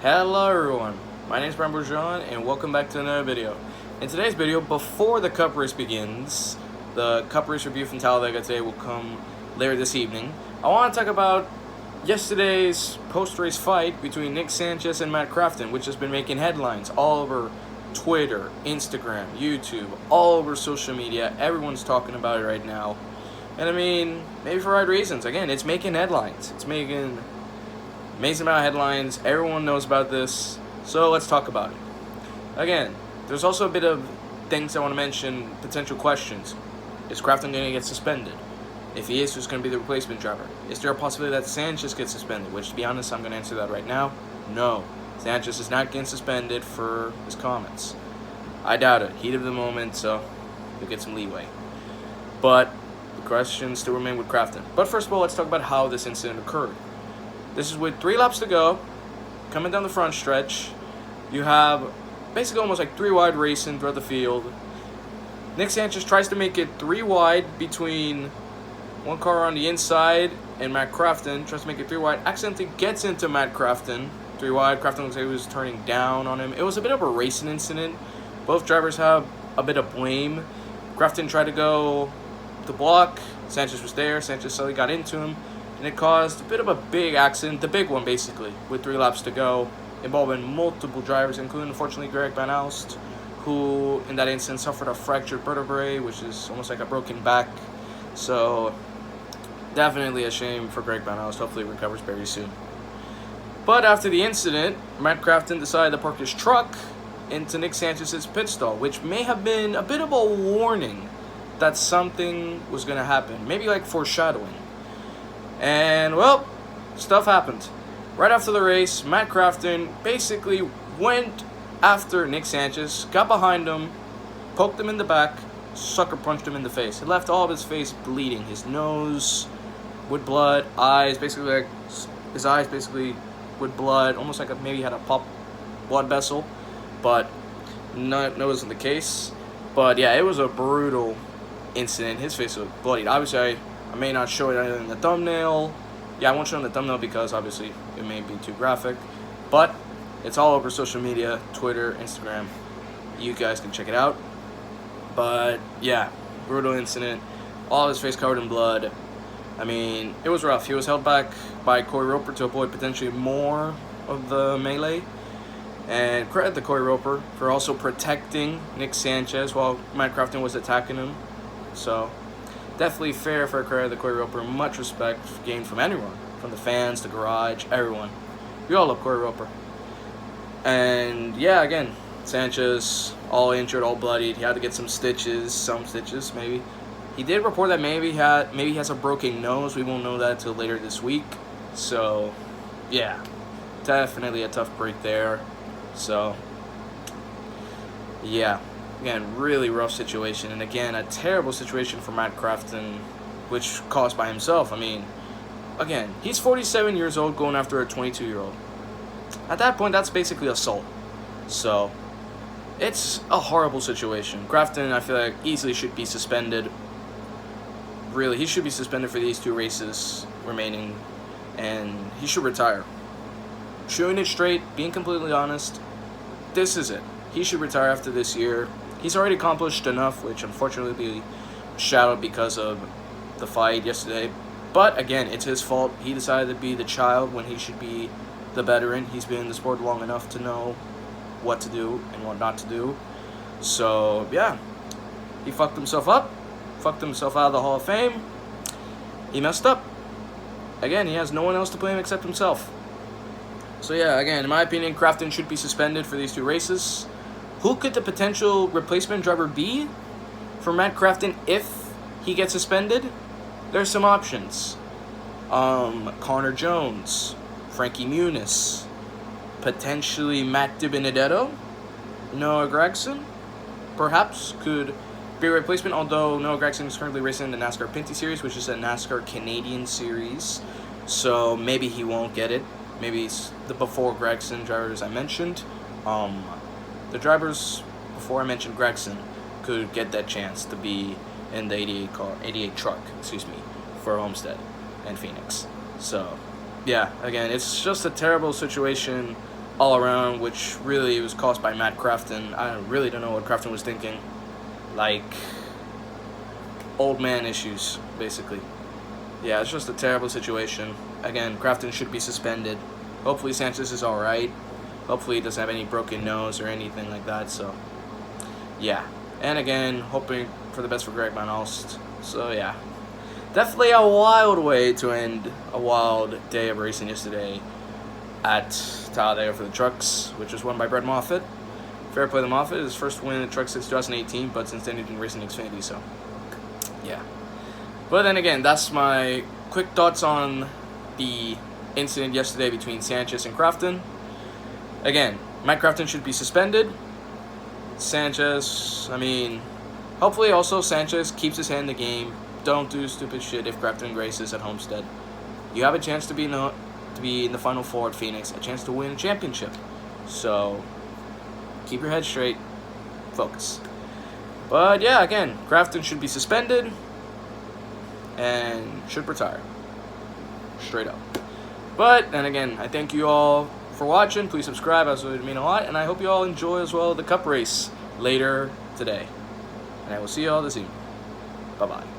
Hello everyone, my name is Brian Bourgeon and welcome back to another video. In today's video, before the cup race begins, the cup race review from Talladega today will come later this evening. I want to talk about yesterday's post-race fight between Nick Sanchez and Matt Crafton, which has been making headlines all over Twitter, Instagram, YouTube, all over social media. Everyone's talking about it right now. And I mean, maybe for right reasons. Again, it's making headlines. It's making amazing amount of headlines. Everyone knows about this. So let's talk about it. Again, there's also a bit of things I want to mention, potential questions. Is Crafton going to get suspended? If he is, who's going to be the replacement driver? Is there a possibility that Sanchez gets suspended? Which, to be honest, I'm going to answer that right now. No. Sanchez is not getting suspended for his comments. I doubt it. Heat of the moment, so he'll get some leeway. But the questions still remain with Crafton. But first of all, let's talk about how this incident occurred. This is with 3 laps to go, coming down the front stretch. You have basically almost like 3 wide racing throughout the field. Nick Sanchez tries to make it 3 wide between one car on the inside and Matt Crafton. Tries to make it 3 wide. Accidentally gets into Matt Crafton. 3 wide. Crafton looks like he was turning down on him. It was a bit of a racing incident. Both drivers have a bit of blame. Crafton tried to go to block. Sanchez was there. Sanchez suddenly got into him. And it caused a bit of a big accident, the big one basically, with 3 laps to go, involving multiple drivers, including unfortunately Greg Van Alst, who in that instance suffered a fractured vertebrae, which is almost like a broken back. So definitely a shame for Greg Van Alst. Hopefully he recovers very soon. But after the incident, Matt Crafton decided to park his truck into Nick Sanchez's pit stall, which may have been a bit of a warning that something was going to happen, maybe like foreshadowing. And, well, stuff happened. Right after the race, Matt Crafton basically went after Nick Sanchez, got behind him, poked him in the back, sucker punched him in the face. It left all of his face bleeding. His nose with blood, eyes, basically like, his eyes basically with blood, almost like maybe he had a pop blood vessel, but no, that wasn't the case. But yeah, it was a brutal incident. His face was bloodied. Obviously, I may not show it in the thumbnail. Yeah, I won't show it in the thumbnail because obviously it may be too graphic. But it's all over social media, Twitter, Instagram. You guys can check it out. But yeah, brutal incident. All his face covered in blood. I mean, it was rough. He was held back by Corey Roper to avoid potentially more of the melee. And credit to Corey Roper for also protecting Nick Sanchez while Matt Crafton was attacking him. So definitely fair for credit to Corey Roper. Much respect gained from anyone, from the fans, the garage, everyone. We all love Corey Roper. And yeah, again, Sanchez all injured, all bloodied. He had to get some stitches maybe. He did report that maybe he has a broken nose. We won't know that until later this week. So yeah, definitely a tough break there. So yeah. Again, really rough situation, and again, a terrible situation for Matt Crafton, which caused by himself. I mean, again, he's 47 years old going after a 22-year-old. At that point, that's basically assault. So, it's a horrible situation. Crafton, I feel like, easily should be suspended. Really, he should be suspended for these 2 races remaining, and he should retire. Showing it straight, being completely honest, this is it. He should retire after this year. He's already accomplished enough, which unfortunately shadowed because of the fight yesterday. But again, it's his fault. He decided to be the child when he should be the veteran. He's been in the sport long enough to know what to do and what not to do. So yeah, he fucked himself up, fucked himself out of the Hall of Fame. He messed up. Again, he has no one else to blame except himself. So yeah, again, in my opinion, Crafton should be suspended for these 2 races. Who could the potential replacement driver be for Matt Crafton if he gets suspended? There's some options. Connor Jones, Frankie Muniz, potentially Matt DiBenedetto, Noah Gragson, perhaps could be a replacement, although Noah Gragson is currently racing in the NASCAR Pinty Series, which is a NASCAR Canadian series, so maybe he won't get it. Maybe it's the before Gragson drivers I mentioned. The drivers before I mentioned Gregson could get that chance to be in the 88 truck, for Homestead and Phoenix. So, yeah, again, it's just a terrible situation all around, which really was caused by Matt Crafton. I really don't know what Crafton was thinking. Like, old man issues, basically. Yeah, it's just a terrible situation. Again, Crafton should be suspended. Hopefully Sanchez is alright. Hopefully he doesn't have any broken nose or anything like that, so yeah. And again, hoping for the best for Greg Van Alst. So yeah. Definitely a wild way to end a wild day of racing yesterday at Talladega for the trucks, which was won by Brett Moffitt. Fair play to Moffitt. His first win in the truck since 2018, but since then he's been racing Xfinity, so yeah. But then again, that's my quick thoughts on the incident yesterday between Sanchez and Crafton. Again, Matt Crafton should be suspended. Sanchez, I mean, hopefully also Sanchez keeps his hand in the game. Don't do stupid shit if Crafton races at Homestead. You have a chance to be in the Final Four at Phoenix, a chance to win a championship. So keep your head straight, focus. But yeah, again, Crafton should be suspended and should retire. Straight up. But then again, I thank you all for watching. Please subscribe, as it would mean a lot, and I hope you all enjoy as well the Cup race later today. And I will see you all this evening. Bye bye.